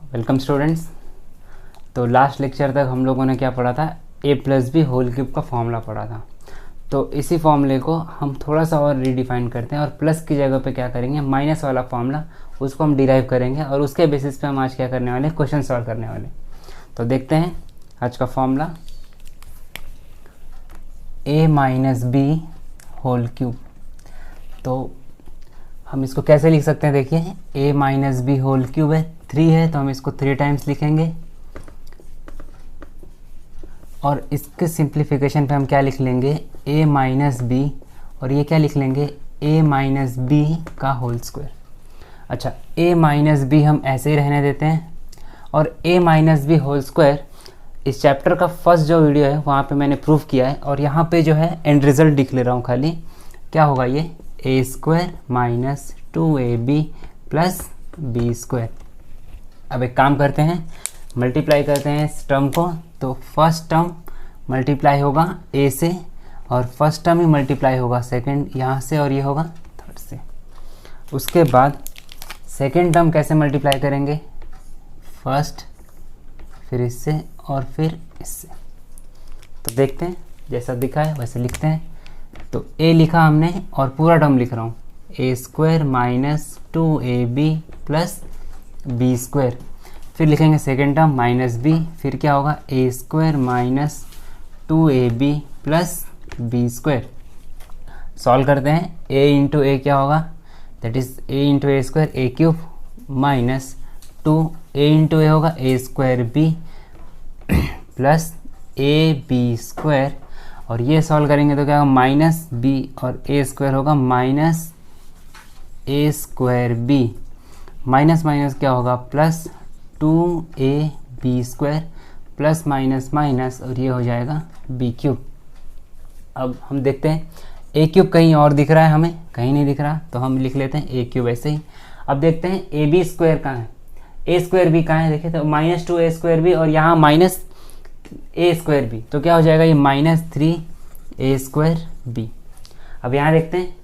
Welcome students. तो last lecture तक हम लोगों ने क्या पढ़ा था, a plus B whole cube का फॉर्मूला पढ़ा था। तो इसी फॉर्मूले को हम थोड़ा सा और रीडिफाइन करते हैं और प्लस की जगह पे क्या करेंगे, माइनस वाला फॉर्मूला उसको हम डिराइव करेंगे और उसके बेसिस पे हम आज क्या करने वाले, क्वेश्चन सॉल्व करने वाले। तो देखते हैं आज का formula, a minus B whole cube. तो हम इसको कैसे लिख सकते हैं, देखिए a minus B whole cube है, 3 है तो हम इसको 3 टाइम्स लिखेंगे और इसके सिंप्लीफिकेशन पे हम क्या लिख लेंगे, a माइनस बी, और ये क्या लिख लेंगे, a माइनस बी का होल स्क्वायर। अच्छा, a माइनस बी हम ऐसे ही रहने देते हैं और a minus B whole square इस चैप्टर का फर्स्ट जो वीडियो है वहाँ पे मैंने प्रूव किया है और यहाँ पे जो है एंड रिजल्ट लिख ले रहा हूँ खाली। क्या होगा ये, a square minus 2ab plus B square. अब एक काम करते हैं, मल्टीप्लाई करते हैं इस टर्म को। तो फर्स्ट टर्म मल्टीप्लाई होगा a से और फर्स्ट टर्म ही मल्टीप्लाई होगा सेकंड यहाँ से और ये होगा थर्ड से। उसके बाद सेकंड टर्म कैसे मल्टीप्लाई करेंगे, फर्स्ट फिर इससे और फिर इससे। तो देखते हैं, जैसा दिखा है वैसे लिखते हैं। तो a लिखा हमने और पूरा टर्म लिख रहा हूँ, a square minus 2ab plus B square. फिर लिखेंगे सेकेंड टर्म माइनस बी, फिर क्या होगा, a square minus 2ab plus B square. Solve करते हैं, a इंटू ए क्या होगा, that is a into A square A cube minus 2a into A होगा a square B plus A B square. और ये सॉल्व करेंगे तो क्या होगा, माइनस बी और a स्क्वायर होगा minus a square B, minus minus क्या होगा plus 2ab square plus minus minus और ये हो जाएगा b क्यूब। अब हम देखते हैं a क्यूब कहीं और दिख रहा है, हमें कहीं नहीं दिख रहा, तो हम लिख लेते हैं a क्यूब ऐसे ही। अब देखते हैं ए बी स्क्वायर कहाँ है, a स्क्वायर बी कहाँ है, देखिए तो माइनस 2a स्क्वायर बी और यहाँ माइनस a स्क्वायर बी, तो क्या हो जाएगा ये माइनस 3a स्क्वायर बी। अब यहाँ देखते हैं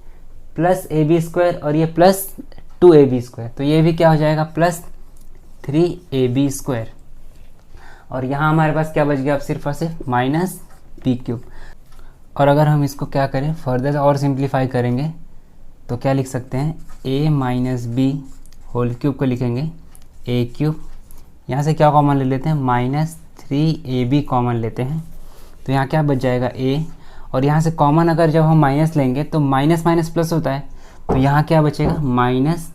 प्लस ए बी स्क्वायर और ये प्लस 2ab स्क्वायर, तो ये भी क्या हो जाएगा प्लस 3ab स्क्वायर। और यहाँ हमारे पास क्या बच गया अब सिर्फ और सिर्फ माइनस बी क्यूब। और अगर हम इसको क्या करें फर्दर और सिंप्लीफाई करेंगे तो क्या लिख सकते हैं, a minus B whole cube को लिखेंगे a क्यूब, यहाँ से क्या कॉमन ले लेते हैं, माइनस 3ab कॉमन लेते हैं, तो यहाँ क्या बच जाएगा a, और यहाँ से कॉमन अगर जब हम माइनस लेंगे तो माइनस माइनस प्लस होता है, तो यहाँ क्या बचेगा माइनस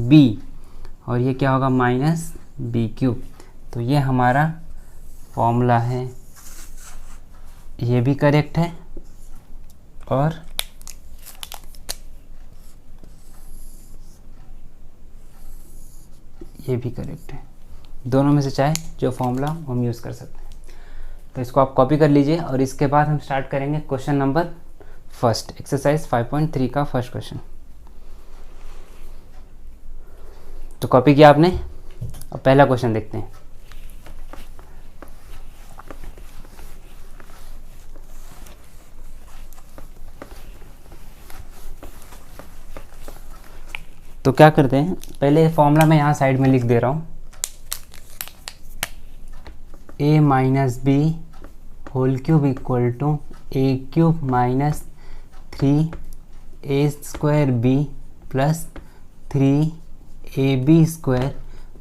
b और ये क्या होगा माइनस बी क्यूब। तो ये हमारा फॉर्मूला है, ये भी करेक्ट है और ये भी करेक्ट है। दोनों में से चाहे जो फॉर्मूला हम यूज़ कर सकते हैं। तो इसको आप कॉपी कर लीजिए और इसके बाद हम स्टार्ट करेंगे क्वेश्चन नंबर फर्स्ट, एक्सरसाइज 5.3 का फर्स्ट क्वेश्चन। तो कॉपी किया आपने, अब पहला क्वेश्चन देखते हैं। तो क्या करते हैं, पहले फॉर्मूला मैं यहाँ साइड में लिख दे रहा हूँ, a minus B whole cube equal to a cube minus 3a square B plus 3ab square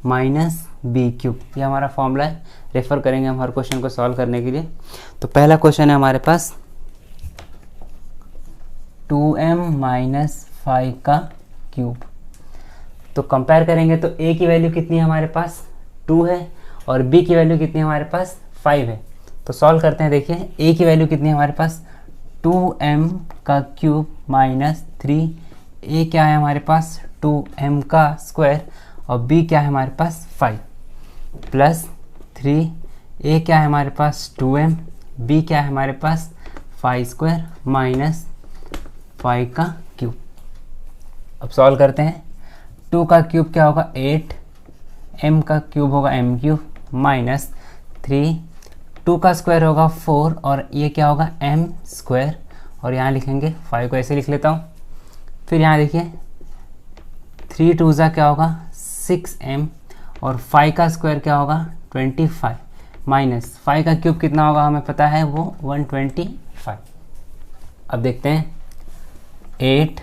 minus B cube. ये हमारा फॉर्मूला है, रेफर करेंगे हम हर क्वेश्चन को सॉल्व करने के लिए। तो पहला क्वेश्चन है हमारे पास 2m माइनस 5 का क्यूब। तो कंपेयर करेंगे तो a की वैल्यू कितनी है हमारे पास, 2 है और b की वैल्यू कितनी है हमारे पास, 5 है। तो सॉल्व करते हैं, देखिए a की वैल्यू कितनी है हमारे पास, 2m का क्यूब माइनस 3, a क्या है हमारे पास 2m का स्क्वायर और b क्या है हमारे पास 5 प्लस 3, a क्या है हमारे पास 2m, b क्या है हमारे पास 5 स्क्वायर माइनस 5 का क्यूब। अब सॉल्व करते हैं, 2 का क्यूब क्या होगा 8, m का क्यूब होगा m क्यूब माइनस 3, 2 का स्क्वायर होगा 4 और ये क्या होगा m स्क्वायर, और यहाँ लिखेंगे 5 को ऐसे लिख लेता हूँ। फिर यहाँ देखिए 3 2 क्या होगा 6m और 5 का स्क्वायर क्या होगा 25 माइनस 5 का क्यूब कितना होगा हमें पता है वो 125। अब देखते हैं 8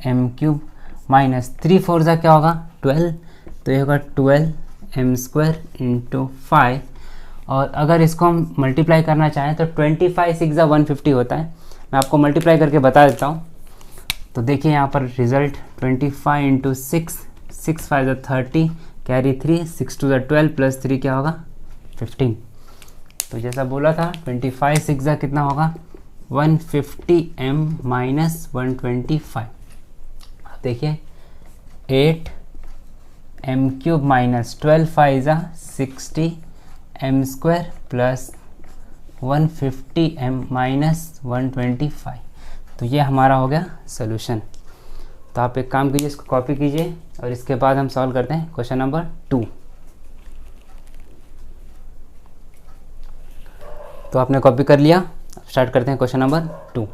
m क्यूब माइनस 3 4 जा क्या होगा 12, तो ये होगा 12 m स्क्वायर इंटू 5। और अगर इसको हम मल्टीप्लाई करना चाहें तो 25 6 जा 150 होता है। मैं आपको मल्टीप्लाई करके बता देता हूँ। तो देखिए यहाँ पर रिजल्ट 25 इंटू 6, 6 5 जा 30, कैरी 3, 6 2 जा 12 प्लस 3 क्या होगा 15। तो जैसा बोला था 25 6 जा कितना होगा 150 m माइनस 125। देखिए 8 m क्यूब माइनस 12 5 जा 60 m square plus 150 m minus 125। तो ये हमारा हो गया सोल्यूशन। तो आप एक काम कीजिए, इसको कॉपी कीजिए और इसके बाद हम सॉल्व करते हैं क्वेश्चन नंबर 2। तो आपने कॉपी कर लिया, अब स्टार्ट करते हैं क्वेश्चन नंबर 2।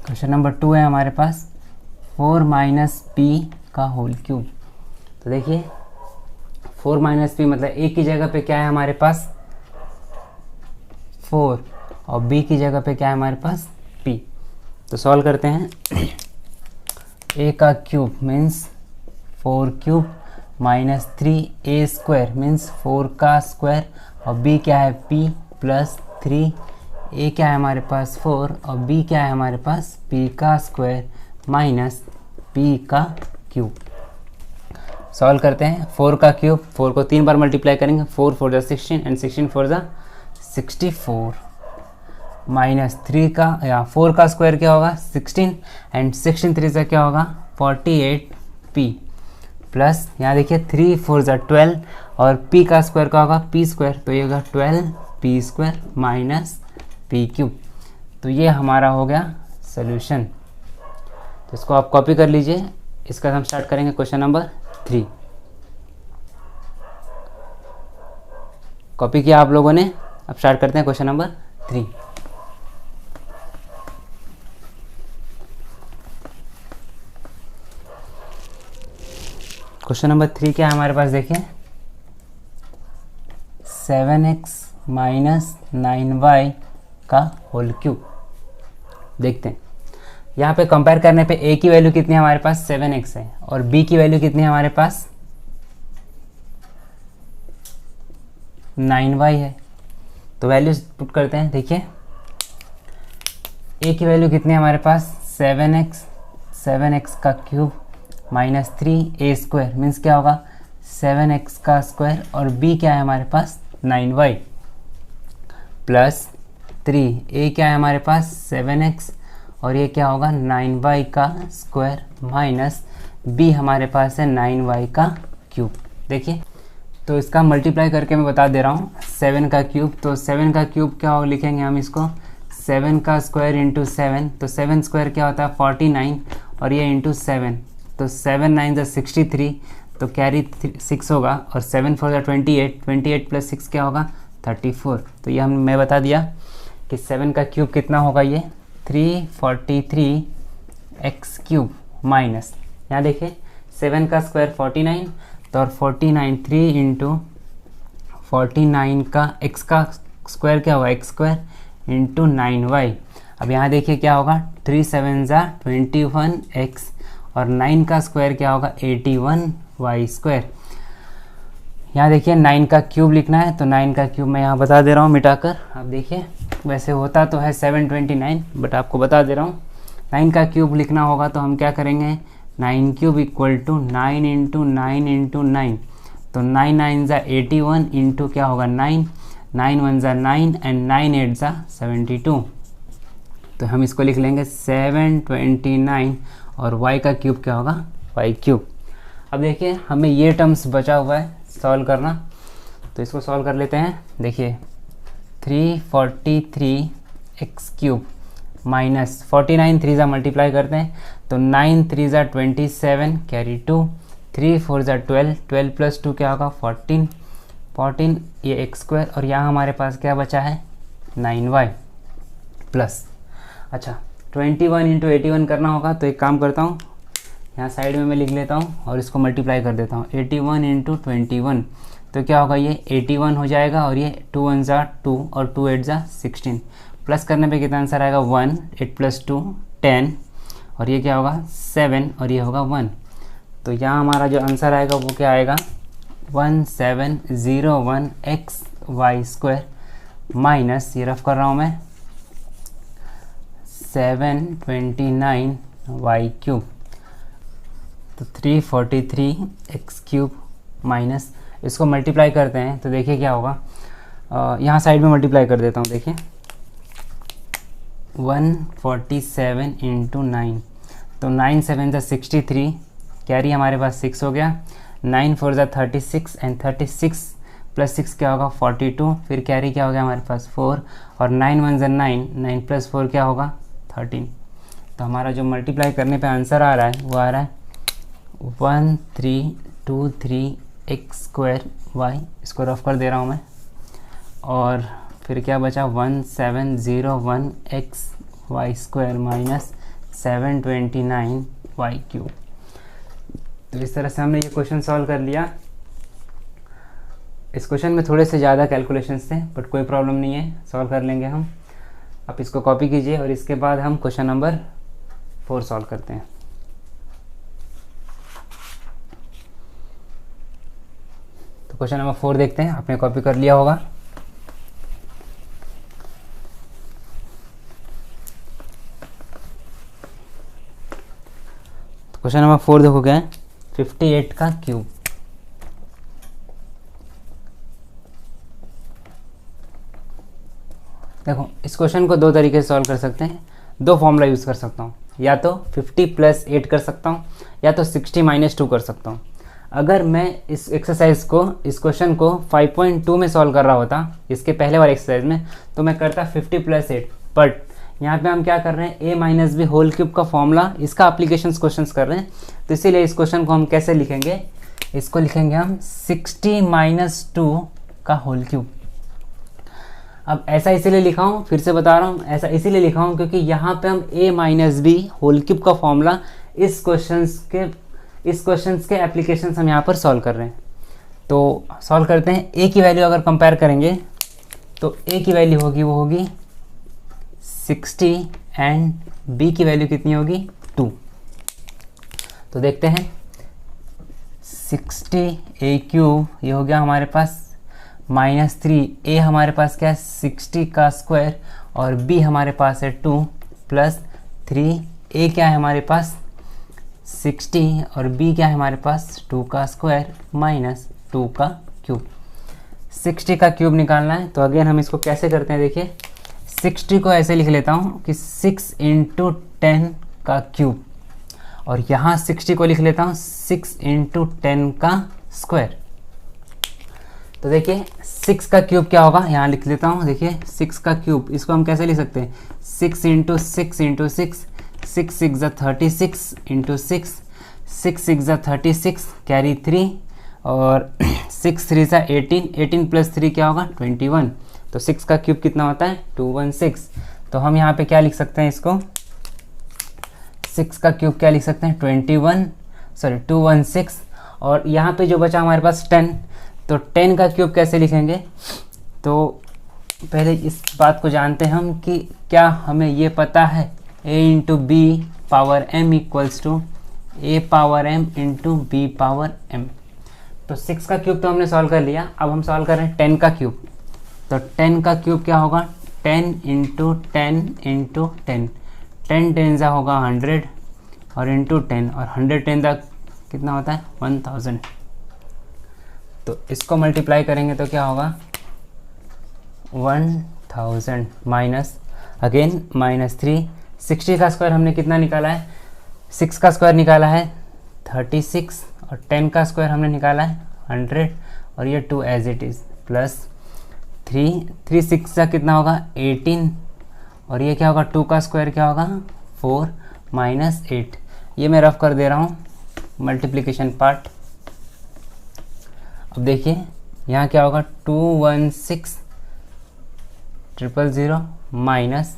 क्वेश्चन नंबर 2 है हमारे पास 4 माइनस पी का होल क्यूब। तो देखिए 4 माइनस पी मतलब ए की जगह पे क्या है हमारे पास 4 और बी की जगह पे क्या है हमारे पास p। तो सॉल्व करते हैं। a का cube means 4 cube minus 3a square means 4 का स्क्वायर और b क्या है p प्लस 3। a क्या है हमारे पास 4 और b क्या है हमारे पास p का स्क्वायर माइनस p का क्यूब। सॉल्व करते हैं। 4 का क्यूब 4 को 3 बार मल्टीप्लाई करेंगे, 4 4 जा 16 एंड 16 4 जा 64 माइनस 3 का या 4 का स्क्वायर क्या होगा 16 एंड 16 3 से क्या होगा 48p प्लस यहाँ देखिए 3 4 जा 12 और p का स्क्वायर क्या होगा p स्क्वायर, तो ये होगा 12p square minus p cube. तो ये हमारा हो गया सोल्यूशन। तो इसको आप कॉपी कर लीजिए। इसका हम स्टार्ट करेंगे क्वेश्चन नंबर 3। कॉपी किया आप लोगों ने, अब स्टार्ट करते हैं क्वेश्चन नंबर 3। क्वेश्चन नंबर 3 क्या है हमारे पास देखिए 7x माइनस 9y का होल क्यूब। देखते हैं यहाँ पे कंपेयर करने पे a की वैल्यू कितनी है हमारे पास 7x है और b की वैल्यू कितनी है हमारे पास 9y है। तो वैल्यूज पुट करते हैं। देखिए a की वैल्यू कितनी है हमारे पास 7x का cube minus 3a square means क्या होगा 7x का स्क्वायर और b क्या है हमारे पास 9y प्लस 3a क्या है हमारे पास 7x और ये क्या होगा 9y का स्क्वायर माइनस b हमारे पास है 9y का क्यूब। देखिए तो इसका मल्टीप्लाई करके मैं बता दे रहा हूँ 7 का क्यूब, तो 7 का क्यूब क्या होगा लिखेंगे हम इसको 7 का स्क्वायर इंटू 7, तो 7 स्क्वायर क्या होता है 49 और ये इंटू 7, तो 7 9 जा 63, तो कैरी 6 होगा और 7 4 जा 28, 28 प्लस 6 क्या होगा 34। तो ये मैं बता दिया कि 7 का क्यूब कितना होगा ये 343 एक्स क्यूब माइनस यहाँ देखिए 7 का स्क्वायर 49, तो और 49 3 इंटू 49 का x का स्क्वायर क्या होगा x स्क्वायर इंटू 9y। अब यहाँ देखिए क्या होगा 3 7 जा 21x और 9 का स्क्वायर क्या होगा 81y स्क्वायर। यहाँ देखिए 9 का क्यूब लिखना है, तो 9 का क्यूब मैं यहाँ बता दे रहा हूँ मिटाकर। अब देखिए वैसे होता तो है 729 बट आपको बता दे रहा हूँ 9 का क्यूब लिखना होगा तो हम क्या करेंगे 9 cube equal to 9 into 9 into 9, तो 9 9 जा 81 इंटू क्या होगा 9, 9 1 जा 9 एंड 9 8 जा 72। तो हम इसको लिख लेंगे 729 और y का क्यूब क्या होगा y क्यूब। अब देखिए हमें ये टर्म्स बचा हुआ है सॉल्व करना, तो इसको सॉल्व कर लेते हैं। देखिए 343 एक्स क्यूब माइनस 49 3 जा मल्टीप्लाई करते हैं तो 9 3 जा 27 कैरी 2, 3 4 जा 12, 12 प्लस 2 क्या होगा 14 14 ये एक्स स्क्वायर और यहाँ हमारे पास क्या बचा है 9y प्लस, अच्छा 21 इंटू 81 करना होगा, तो एक काम करता हूँ यहाँ साइड में मैं लिख लेता हूँ और इसको मल्टीप्लाई कर देता हूँ 81 इंटू 21, तो क्या होगा ये 81 हो जाएगा और ये 2 1 ज़ा 2 और 2 8 ज़ा 16, प्लस करने पे कितना आंसर आएगा 1, 8 प्लस 2 10 और ये क्या होगा 7 और ये होगा 1। तो यहाँ हमारा जो आंसर आएगा वो क्या आएगा 1701 एक्स वाई स्क्वायर माइनस, ये रफ कर रहा हूँ मैं, 729 वाई क्यूब, तो 343 एक्स क्यूब माइनस, इसको मल्टीप्लाई करते हैं तो देखिए क्या होगा, यहाँ साइड में मल्टीप्लाई कर देता हूँ, देखिए 147 इंटू 9, तो 9 7 ज़ा 63, कैरी हमारे पास 6 हो गया, 9 4 ज़ा 36 एंड 36 प्लस 6 क्या होगा 42, फिर कैरी क्या हो गया हमारे पास 4 और 9 1 ज़ा 9, 9 प्लस 4 क्या होगा 13। तो हमारा जो मल्टीप्लाई करने पे आंसर आ रहा है वो आ रहा है 1323 एक्स स्क्वायर वाई, इसको रफ कर दे रहा हूँ मैं, और फिर क्या बचा 1701 X Y square minus 729 Y cube. तो इस तरह से हमने ये क्वेश्चन सॉल्व कर लिया। इस क्वेश्चन में थोड़े से ज़्यादा कैलकुलेशंस थे बट कोई प्रॉब्लम नहीं है, सॉल्व कर लेंगे हम। आप इसको कॉपी कीजिए और इसके बाद हम क्वेश्चन नंबर 4 सॉल्व करते हैं। तो क्वेश्चन नंबर 4 देखते हैं, आपने कॉपी कर लिया होगा। तो क्वेश्चन नंबर 4 देखो क्या है, 58 का क्यूब। देखो इस क्वेश्चन को दो तरीके से सॉल्व कर सकते हैं, दो फॉर्मूला यूज़ कर सकता हूँ, या तो 50 प्लस 8 कर सकता हूँ या तो 60 माइनस 2 कर सकता हूँ। अगर मैं इस एक्सरसाइज को, इस क्वेश्चन को 5.2 में सॉल्व कर रहा होता, इसके पहले वाले एक्सरसाइज में, तो मैं करता 50 प्लस 8, बट यहाँ पे हम क्या कर रहे हैं a minus B whole cube का फॉर्मूला, इसका एप्लीकेशन क्वेश्चंस कर रहे हैं, तो इसीलिए इस क्वेश्चन को हम कैसे लिखेंगे, इसको लिखेंगे हम 60 माइनस 2 का होल क्यूब। अब ऐसा इसीलिए लिखा हूँ, फिर से बता रहा हूँ, ऐसा इसीलिए लिखा हूँ क्योंकि यहाँ पे हम a minus B whole cube का फॉर्मूला इस क्वेश्चंस के एप्लीकेशंस हम यहाँ पर सॉल्व कर रहे हैं। तो सॉल्व करते हैं। a की वैल्यू अगर कंपेयर करेंगे तो a की वैल्यू होगी, वो होगी 60 एंड b की वैल्यू कितनी होगी 2। तो देखते हैं 60 a क्यूब, ये हो गया हमारे पास माइनस 3, a हमारे पास क्या है 60 का स्क्वायर और b हमारे पास है 2 प्लस 3, a क्या है हमारे पास 60 और b क्या है हमारे पास 2 का स्क्वायर माइनस 2 का क्यूब। 60 का क्यूब निकालना है, तो अगेन हम इसको कैसे करते हैं, देखिए 60 को ऐसे लिख लेता हूँ कि 6 इंटू 10 का क्यूब, और यहाँ 60 को लिख लेता हूँ 6 इंटू 10 का स्क्वायर। तो देखिए 6 का क्यूब क्या होगा, यहाँ लिख लेता हूँ, देखिए 6 का क्यूब, इसको हम कैसे लिख सकते हैं 6 इंटू 6 इंटू 6, 6 6 ज़ा 36 इंटू 6, 6 6 ज़ा 36 कैरी 3 और 6 3 ज़ा 18, 18 प्लस 3 क्या होगा 21। तो 6 का क्यूब कितना होता है 216। तो हम यहाँ पे क्या लिख सकते हैं, इसको 6 का क्यूब क्या लिख सकते हैं 216, और यहाँ पे जो बचा हमारे पास 10, तो 10 का क्यूब कैसे लिखेंगे। तो पहले इस बात को जानते हैं हम कि क्या हमें ये पता है a into B power m equals to a power m into B power m। तो 6 का क्यूब तो हमने सॉल्व कर लिया, अब हम सॉल्व कर रहे हैं 10 का क्यूब। तो 10 का क्यूब क्या होगा 10 इंटू 10 इंटू 10, 10 10 ज़ा होगा 100 और इंटू 10, और 100 10 ज़ा कितना होता है 1000। तो इसको मल्टीप्लाई करेंगे तो क्या होगा 1000 माइनस अगेन माइनस 3, 60 का स्क्वायर हमने कितना निकाला है 6 का स्क्वायर निकाला है 36 और 10 का स्क्वायर हमने निकाला है 100 और ये 2 एज इट इज़ प्लस 3 6 का कितना होगा 18 और ये क्या होगा 2 का स्क्वायर क्या होगा 4 माइनस 8। ये मैं रफ कर दे रहा हूँ मल्टीप्लिकेशन पार्ट। अब देखिए यहाँ क्या होगा 216,000 माइनस,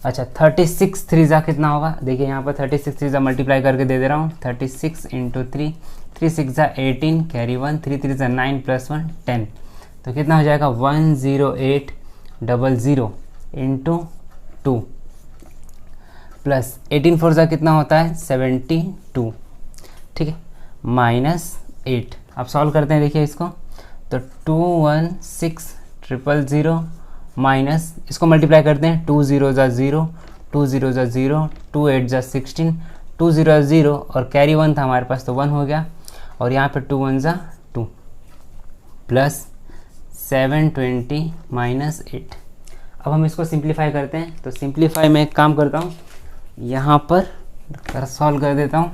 अच्छा 36 3 कितना होगा, देखिए यहाँ पर 36 3 मल्टीप्लाई करके दे दे रहा हूँ, 36 इंटू 3, 3 6 18, कैरी 1, 3 3 9 प्लस 1 10, तो कितना हो जाएगा 10800 इंटू 2 प्लस 18 4 कितना होता है 72, ठीक है, माइनस 8। अब सॉल्व करते हैं, देखिए इसको, तो 216,000 माइनस, इसको मल्टीप्लाई करते हैं, 2 0 ज़ा 0, 2 0 ज़ा 0, 2 8 ज़ा 16, 2 0 0 और कैरी 1 था हमारे पास तो 1 हो गया, और यहाँ पे 2 1 ज़ा 2 प्लस 720 माइनस 8। अब हम इसको सिंप्लीफाई करते हैं, तो सिंप्लीफाई में एक काम करता हूँ, यहाँ पर सॉल्व कर देता हूँ।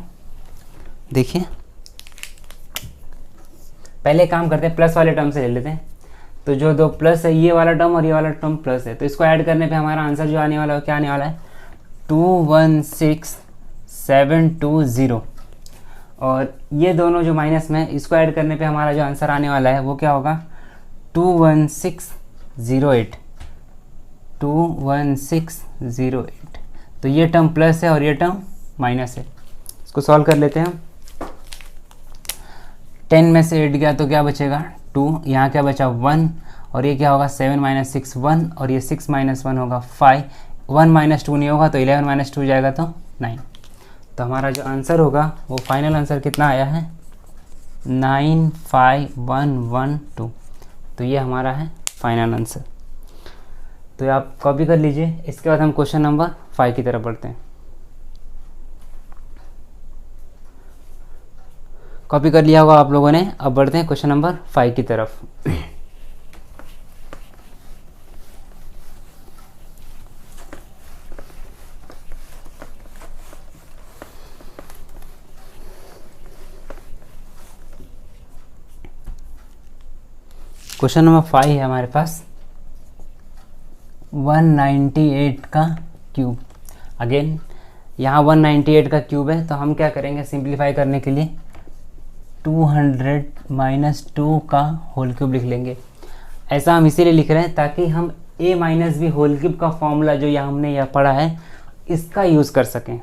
देखिए पहले काम करते हैं, प्लस वाले टर्म से ले लेते हैं, तो जो दो प्लस है ये वाला टर्म और ये वाला टर्म प्लस है, तो इसको ऐड करने पे हमारा आंसर जो आने वाला है क्या आने वाला है 216,720, और ये दोनों जो माइनस में इसको ऐड करने पे हमारा जो आंसर आने वाला है वो क्या होगा 21608, 21608। तो ये टर्म प्लस है और ये टर्म माइनस है, इसको सॉल्व कर लेते हैं हम। 10 में से 8 गया तो क्या बचेगा 2, यहाँ क्या बचा 1, और ये क्या होगा 7 माइनस 6 1, और ये 6 माइनस 1 होगा 5, 1 माइनस 2 नहीं होगा तो 11 माइनस 2 जाएगा तो 9। तो हमारा जो आंसर होगा वो फाइनल आंसर कितना आया है 95112। तो ये हमारा है फाइनल आंसर। तो आप कॉपी कर लीजिए। इसके बाद हम क्वेश्चन नंबर 5 की तरफ बढ़ते हैं। कॉपी कर लिया होगा आप लोगों ने। अब बढ़ते हैं क्वेश्चन नंबर 5 की तरफ। क्वेश्चन नंबर 5 है हमारे पास 198 का क्यूब। अगेन यहाँ 198 का क्यूब है, तो हम क्या करेंगे सिंप्लीफाई करने के लिए 200 माइनस 2 का होल क्यूब लिख लेंगे। ऐसा हम इसीलिए लिख रहे हैं ताकि हम a minus B whole cube का फॉर्मूला जो यहाँ हमने यह पढ़ा है इसका यूज़ कर सकें।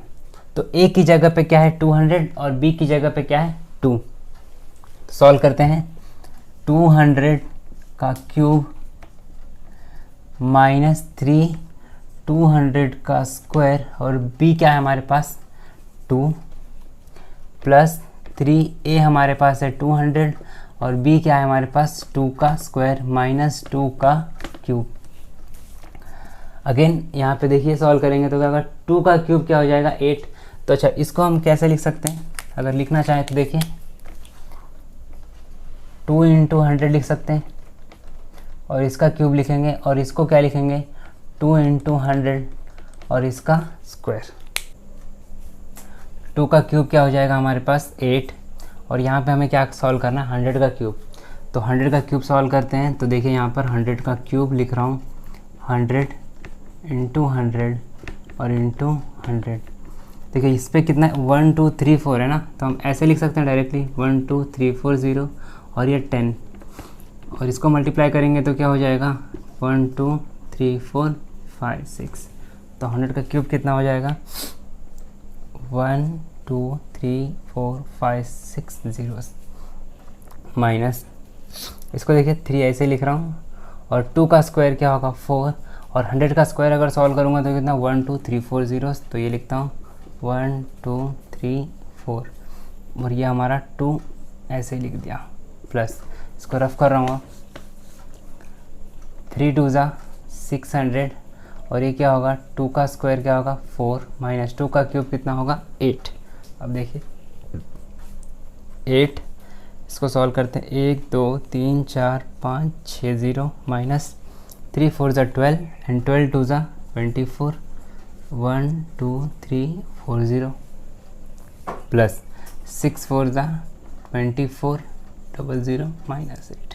तो a की जगह पे क्या है 200 और b की जगह पे क्या है 2। तो सॉल्व करते हैं। 200 का क्यूब माइनस 3, 200 का स्क्वायर और b क्या है हमारे पास 2 प्लस 3a हमारे पास है 200 और b क्या है हमारे पास 2 का स्क्वायर माइनस 2 का क्यूब। अगेन यहाँ पे देखिए सॉल्व करेंगे तो क्या होगा 2 का क्यूब क्या हो जाएगा 8। तो अच्छा इसको हम कैसे लिख सकते हैं, अगर लिखना चाहें तो देखिए 2 इंटू 100 लिख सकते हैं और इसका क्यूब लिखेंगे और इसको क्या लिखेंगे 2 इंटू 100 और इसका स्क्वायर। 2 का क्यूब क्या हो जाएगा हमारे पास 8 और यहाँ पे हमें क्या सॉल्व करना है 100 का क्यूब। तो 100 का क्यूब सॉल्व करते हैं। तो देखिए यहाँ पर 100 का क्यूब लिख रहा हूँ 100 इंटू 100 और इंटू 100। देखिए इस पर कितना 1 2 3 4 है ना, तो हम ऐसे लिख सकते हैं डायरेक्टली 1 2 3 4 0 और ये 10 और इसको मल्टीप्लाई करेंगे तो क्या हो जाएगा 1 2 3 4 5 6। तो 100 का क्यूब कितना हो जाएगा 1 2 3 4 5 6 0 माइनस इसको देखिए 3 ऐसे लिख रहा हूँ और 2 का स्क्वायर क्या होगा 4 और 100 का स्क्वायर अगर सॉल्व करूँगा तो कितना 1 2 3 4 0। तो ये लिखता हूँ 1 2 3 4 और ये हमारा 2 ऐसे लिख दिया प्लस इसको रफ कर रहा हूँ 3 2 ज़ा 600 और ये क्या होगा 2 का स्क्वायर क्या होगा 4 माइनस 2 का क्यूब कितना होगा 8। अब देखिए 8 इसको सॉल्व करते हैं 1 2 3 4 5 6 0 माइनस 3 4 ज़ा 12 एंड 12 2 ज़ा 24 1 2 3 4 0 प्लस 6 4 ज़ा 24 00 माइनस 8।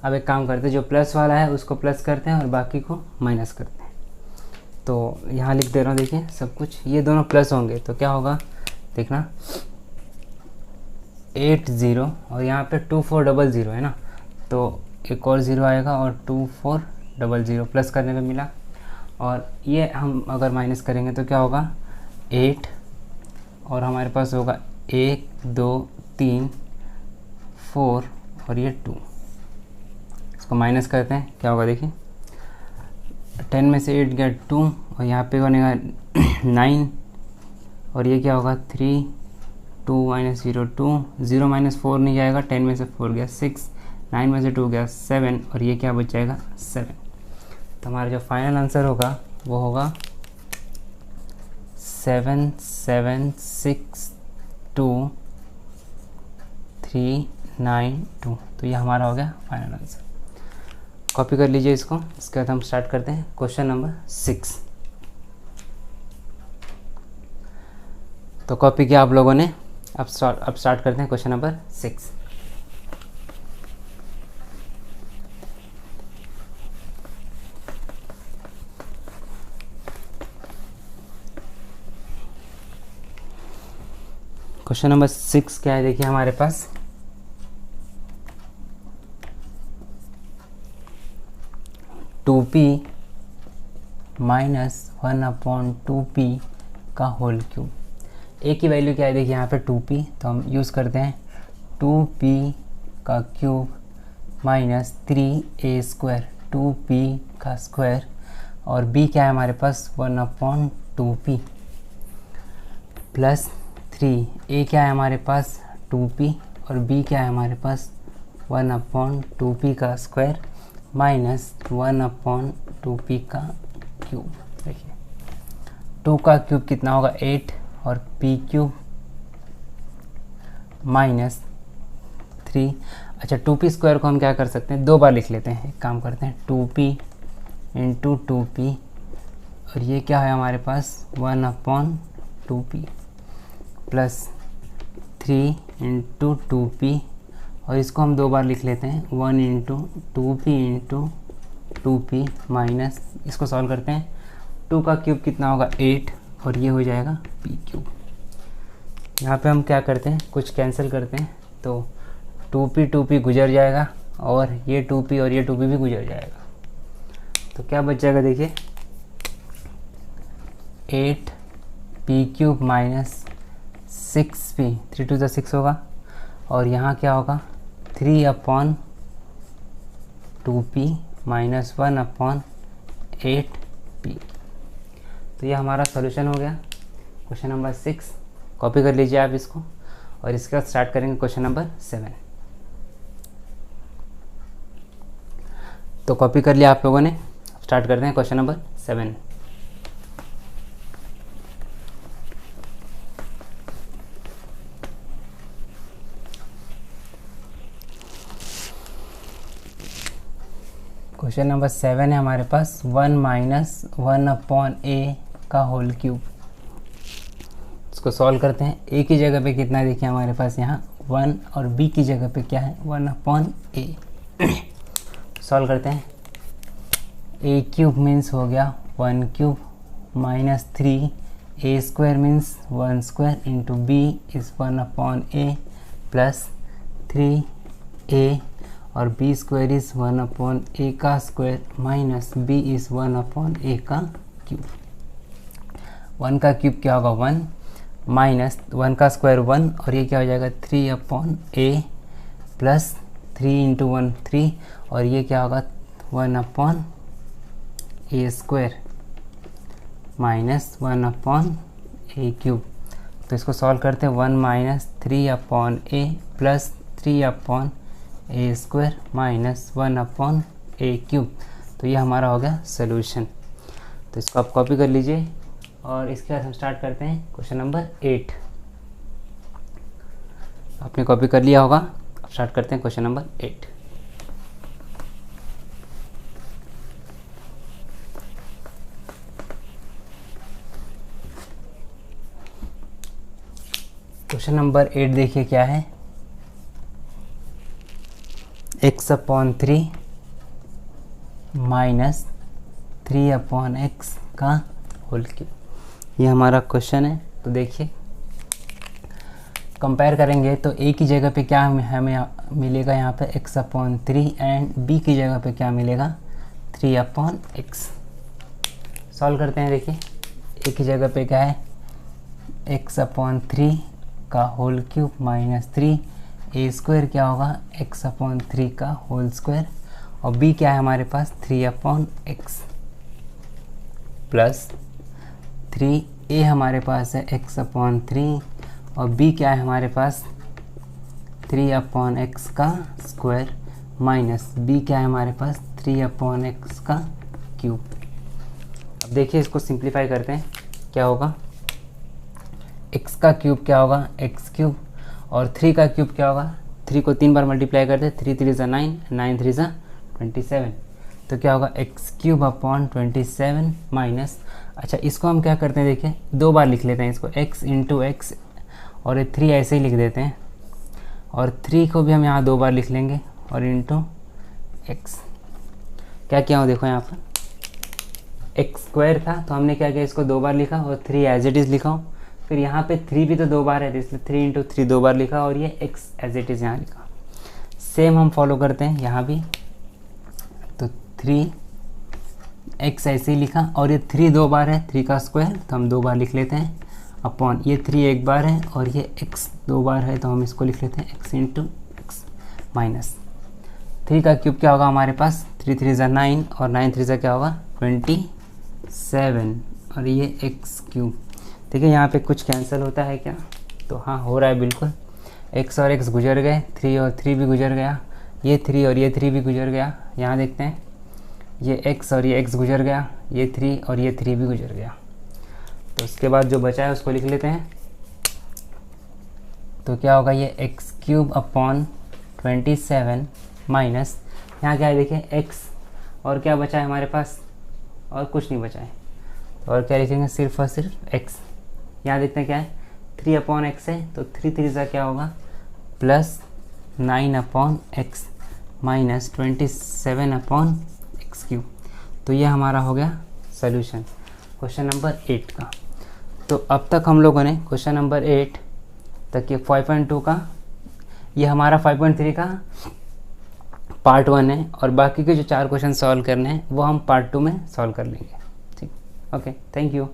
अब एक काम करते हैं जो प्लस वाला है उसको प्लस करते हैं और बाकी को माइनस करते हैं। तो यहाँ लिख दे रहा हूँ देखिए सब कुछ, ये दोनों प्लस होंगे तो क्या होगा देखना 8 0 और यहाँ पे 2400 है ना, तो एक और 0 आएगा और 2400 प्लस करने पे मिला। और ये हम अगर माइनस करेंगे तो क्या होगा 8 और हमारे पास होगा 1 2 3 4 और ये 2। इसको माइनस करते हैं क्या होगा देखिए 10 में से 8 गया 2 और यहाँ पे बनेगा 9 और ये क्या होगा 3 2 माइनस 0 2 0 माइनस 4 नहीं जाएगा 10 में से 4 गया 6 9 में से 2 गया 7 और ये क्या बच जाएगा 7। तो हमारा जो फाइनल आंसर होगा वो होगा 7762392। तो ये हमारा हो गया फाइनल आंसर। कॉपी कर लीजिए इसको। इसके बाद हम स्टार्ट करते हैं क्वेश्चन नंबर 6। तो कॉपी किया आप लोगों ने। अब स्टार्ट करते हैं क्वेश्चन नंबर 6। क्वेश्चन नंबर 6 क्या है देखिए हमारे पास 2p माइनस 1/2p का होल क्यूब। ए की वैल्यू क्या है देखिए यहाँ पे 2p, तो हम यूज़ करते हैं 2p का क्यूब माइनस 3a² 2p का स्क्वायर और b क्या है हमारे पास 1/2p प्लस 3। a क्या है हमारे पास 2p और b क्या है हमारे पास 1/2p का स्क्वायर माइनस 1/2p का क्यूब। देखिए 2 का क्यूब कितना होगा 8 और p क्यूब माइनस 3। अच्छा 2p स्क्वायर को हम क्या कर सकते हैं 2 बार लिख लेते हैं। एक काम करते हैं 2p इंटू 2p और ये क्या है हमारे पास 1/2p प्लस 3 इंटू 2p और इसको हम 2 बार लिख लेते हैं 1 into 2p into 2p minus इसको सॉल्व करते हैं 2 का क्यूब कितना होगा 8 और ये हो जाएगा p क्यूब। यहाँ पे हम क्या करते हैं कुछ कैंसिल करते हैं तो 2p गुजर जाएगा और ये 2p और ये 2p भी गुजर जाएगा। तो क्या बच जाएगा देखिए 8p cube minus 6p 3 to 6 होगा और यहाँ क्या होगा 3/2p माइनस 1/8p। तो ये हमारा सॉल्यूशन हो गया क्वेश्चन नंबर 6। कॉपी कर लीजिए आप इसको और इसके बाद स्टार्ट करेंगे क्वेश्चन नंबर 7। तो कॉपी कर लिया आप लोगों ने। स्टार्ट करते हैं क्वेश्चन नंबर 7। क्वेश्चन नंबर 7 है हमारे पास 1 माइनस 1/a का होल क्यूब। इसको सॉल्व करते हैं। a की जगह पे कितना देखिए हमारे पास यहाँ 1 और b की जगह पे क्या है 1/a। सॉल्व करते हैं। a क्यूब मीन्स हो गया 1 cube minus 3a² means 1 square into b is 1/a plus 3a और b स्क्वायर इज़ 1/a का square minus b is 1/a का क्यूब। 1 का क्यूब क्या होगा 1 माइनस 1 का स्क्वायर 1 और ये क्या हो जाएगा 3/a प्लस 3 इंटू 1 3 और ये क्या होगा 1/a² माइनस 1/a क्यूब। तो इसको सॉल्व करते हैं 1 minus 3/a plus 3/a² minus 1/a cube. तो ये हमारा हो गया सोल्यूशन। तो इसको आप कॉपी कर लीजिए और इसके बाद हम स्टार्ट करते हैं क्वेश्चन नंबर 8। आपने कॉपी कर लिया होगा। अब स्टार्ट करते हैं क्वेश्चन नंबर 8। क्वेश्चन नंबर 8 देखिए क्या है x/3 माइनस 3/x का होल क्यूब। ये हमारा क्वेश्चन है। तो देखिए कंपेयर करेंगे तो a की जगह पे क्या हमें मिलेगा यहाँ पे x/3 एंड b की जगह पे क्या मिलेगा 3/x। सॉल्व करते हैं। देखिए a की जगह पे क्या है x/3 का होल क्यूब माइनस 3, a² क्या होगा x/3 का होल स्क्वायर, और b क्या है हमारे पास 3/x प्लस 3a हमारे पास है x/3 और b क्या है हमारे पास 3/x का स्क्वायर माइनस b क्या है हमारे पास 3/x का क्यूब। अब देखिए इसको सिंप्लीफाई करते हैं, क्या होगा x का क्यूब क्या होगा x³ और 3 का क्यूब क्या होगा, 3 को 3 बार मल्टीप्लाई करते 3 3 ज़ा 9, 9 3 ज़ा 27, तो क्या होगा x³/27 माइनस, अच्छा इसको हम क्या करते हैं देखिए 2 बार लिख लेते हैं इसको x इंटू एक्स और ये 3 ऐसे ही लिख देते हैं, और 3 को भी हम यहाँ 2 बार लिख लेंगे और इंटू x। क्या किया हो देखो यहाँ पर x² था तो हमने क्या किया इसको 2 बार लिखा और 3 एज इट इज़ लिखा हूँ, फिर यहाँ पे 3 भी तो 2 बार है इसलिए 3 इंटू 3 2 बार लिखा और ये x एज इट इज़ यहाँ लिखा। सेम हम फॉलो करते हैं यहाँ भी, तो 3x ऐसे ही लिखा और ये 3 2 बार है 3 का स्क्वायर तो हम 2 बार लिख लेते हैं अपॉन ये 3 एक बार है और ये x 2 बार है तो हम इसको लिख लेते हैं x इंटू एक्स माइनस 3 का क्यूब क्या होगा हमारे पास 3 3 ज़ा 9 और 9 3 ज़ा क्या होगा 27 और ये x³। देखिए यहाँ पे कुछ कैंसिल होता है क्या, तो हाँ हो रहा है बिल्कुल, x और x गुजर गए, 3 और 3 भी गुजर गया, ये 3 और ये 3 भी गुजर गया। यहाँ देखते हैं ये x और ये x गुजर गया, ये 3 और ये 3 भी गुजर गया, तो उसके बाद जो बचा है उसको लिख लेते हैं। तो क्या होगा ये x³/27 माइनस यहाँ क्या है देखिए x और क्या बचा है हमारे पास, और कुछ नहीं बचा है, और क्या लिखेंगे सिर्फ और सिर्फ x। यहाँ देखते हैं क्या है 3/x है तो 3 3 ज़ा क्या होगा प्लस 9/x माइनस 27/x³। तो ये हमारा हो गया सॉल्यूशन क्वेश्चन नंबर 8 का। तो अब तक हम लोगों ने क्वेश्चन नंबर 8 तक ये 5.2 का, ये हमारा 5.3 का पार्ट 1 है और बाकी के जो 4 क्वेश्चन सॉल्व करने हैं वो हम पार्ट 2 में सॉल्व कर लेंगे। ठीक, ओके, थैंक यू।